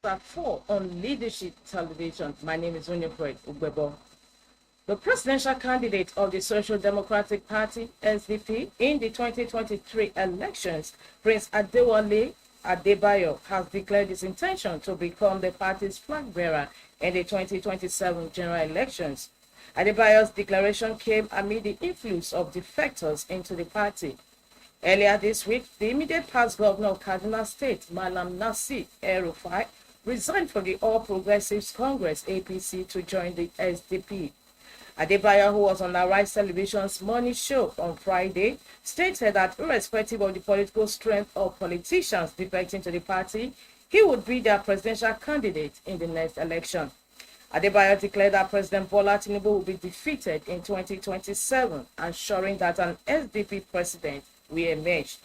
at 4 on Leadership Television. My name is Onyefred Ugbebo. The presidential candidate of the Social Democratic Party, SDP, in the 2023 elections, Prince Adebayo, has declared his intention to become the party's flag bearer in the 2027 general elections. Adebayo's declaration came amid the influx of defectors into the party. Earlier this week, the immediate past governor of Kaduna State, Malam Nasir El-Rufai, resigned from the All Progressives Congress (APC) to join the SDP. Adebayo, who was on Arise Television's morning show on Friday, stated that irrespective of the political strength of politicians defecting to the party, he would be their presidential candidate in the next election. Adebayo declared that President Bola Tinubu will be defeated in 2027, assuring that an SDP president will emerge.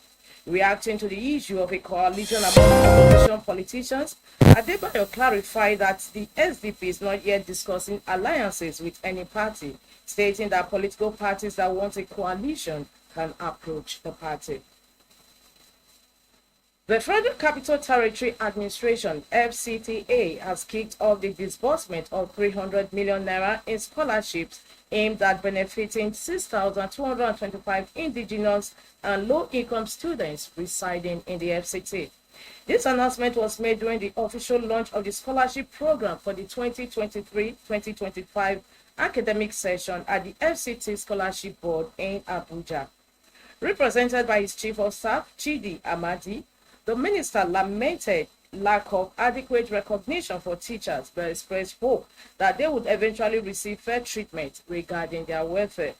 Reacting to the issue of a coalition among opposition politicians, Adebayo clarified that the SDP is not yet discussing alliances with any party, stating that political parties that want a coalition can approach the party. The Federal Capital Territory Administration (FCTA) has kicked off the disbursement of 300 million naira in scholarships aimed at benefiting 6,225 indigenous and low-income students residing in the FCT. This announcement was made during the official launch of the scholarship program for the 2023-2025 academic session at the FCT Scholarship Board in Abuja. Represented by his Chief of Staff, Chidi Amadi, the minister lamented lack of adequate recognition for teachers but expressed hope that they would eventually receive fair treatment regarding their welfare.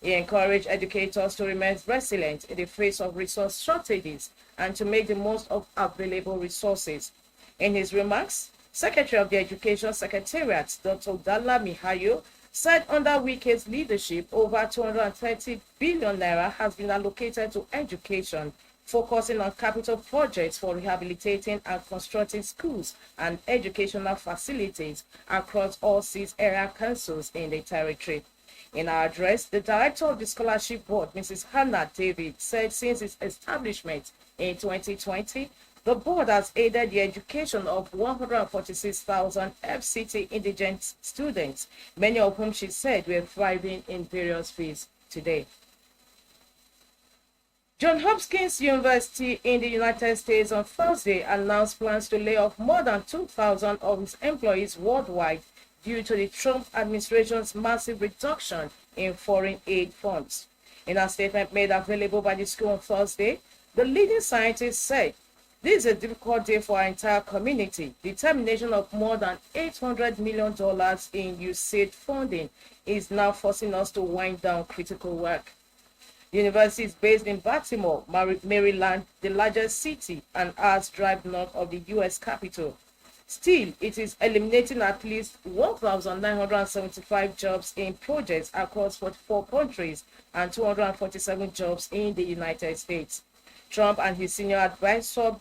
He encouraged educators to remain resilient in the face of resource shortages and to make the most of available resources. In his remarks, Secretary of the Education Secretariat, Dr. Dalla Mihayo, said under Wike's leadership, over 230 billion naira has been allocated to education, focusing on capital projects for rehabilitating and constructing schools and educational facilities across all 6 area councils in the territory. In her address, the director of the Scholarship Board, Mrs. Hannah David, said since its establishment in 2020, the board has aided the education of 146,000 FCT indigent students, many of whom she said were thriving in various fields today. Johns Hopkins University in the United States on Thursday announced plans to lay off more than 2,000 of its employees worldwide due to the Trump administration's massive reduction in foreign aid funds. In a statement made available by the school on Thursday, the leading scientist said, "This is a difficult day for our entire community. The termination of more than $800 million in USAID funding is now forcing us to wind down critical work." The university is based in Baltimore, Maryland, the largest city, an hour's drive north of the U.S. Capitol. Still, it is eliminating at least 1,975 jobs in projects across 44 countries and 247 jobs in the United States. Trump and his senior advisor,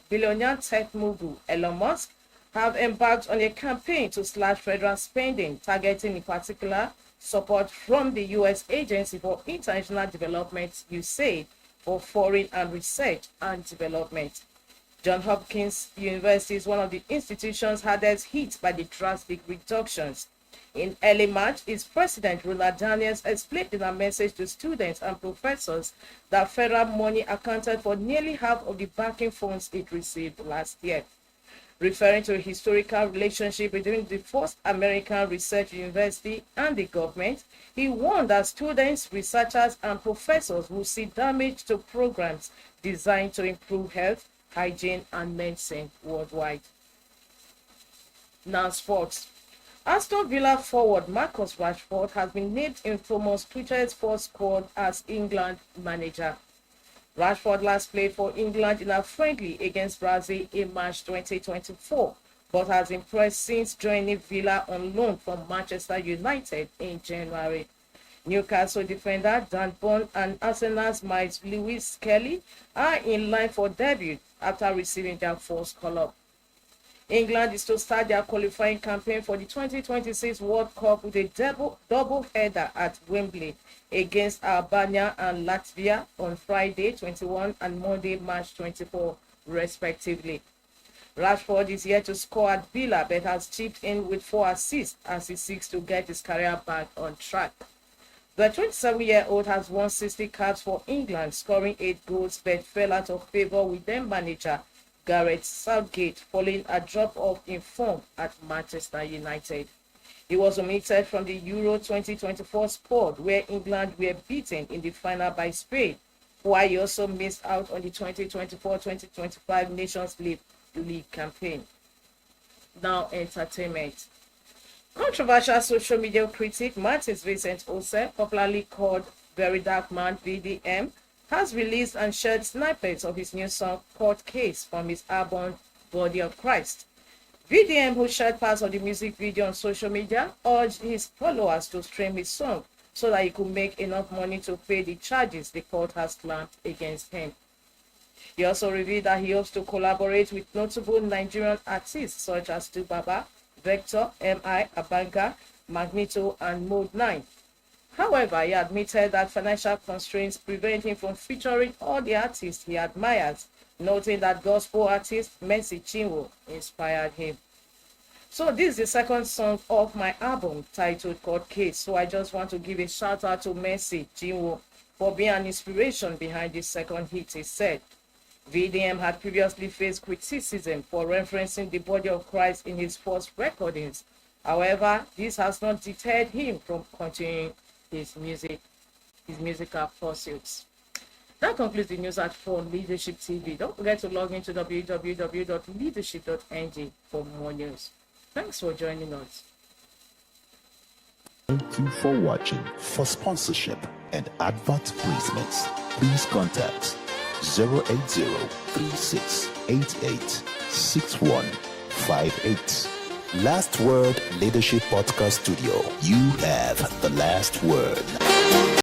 billionaire tech mogul Elon Musk, have embarked on a campaign to slash federal spending, targeting in particular support from the U.S. Agency for International Development, USAID, for foreign and research and development. Johns Hopkins University is one of the institutions hardest hit by the drastic reductions. In early March, its president, Ronald Daniels, explained in a message to students and professors that federal money accounted for nearly half of the backing funds it received last year. Referring to a historical relationship between the first American research university and the government, he warned that students, researchers, and professors will see damage to programs designed to improve health, hygiene, and medicine worldwide. Now, sports. Aston Villa forward Marcus Rashford has been named in Thomas Tuchel's first squad as England manager. Rashford last played for England in a friendly against Brazil in March 2024, but has impressed since joining Villa on loan from Manchester United in January. Newcastle defender Dan Burn and Arsenal's Miles Lewis Kelly are in line for debut after receiving their first call-up. England is to start their qualifying campaign for the 2026 World Cup with a double header at Wembley against Albania and Latvia on Friday 21 and Monday March 24, respectively. Rashford is yet to score at Villa but has chipped in with 4 assists as he seeks to get his career back on track. The 27-year-old has won 60 caps for England, scoring 8 goals but fell out of favour with then manager Gareth Southgate following a drop-off in form at Manchester United. He was omitted from the Euro 2024 squad where England were beaten in the final by Spain, while he also missed out on the 2024-2025 Nations League campaign. Now, entertainment. Controversial social media critic Martins Vincent Ose, popularly called Very Dark Man VDM, has released and shared snippets of his new song Court Case from his album Body of Christ. VDM, who shared parts of the music video on social media, urged his followers to stream his song so that he could make enough money to pay the charges the court has clamped against him. He also revealed that he hopes to collaborate with notable Nigerian artists such as Tubaba, Vector, M.I., Abanga, Magneto, and Mode 9. However, he admitted that financial constraints prevent him from featuring all the artists he admires, noting that gospel artist Mercy Chinwo inspired him. So this is the second song of my album titled Court Case. So I just want to give a shout out to Mercy Chinwo for being an inspiration behind this second hit, he said. VDM had previously faced criticism for referencing the body of Christ in his first recordings. However, this has not deterred him from continuing his musical pursuits. That concludes the news at 4 Leadership TV. Don't forget to log into www.leadership.ng for more news. Thanks for joining us. Thank you for watching. For sponsorship and advert placements, please contact 08036886158. Last Word Leadership Podcast Studio. You have the last word.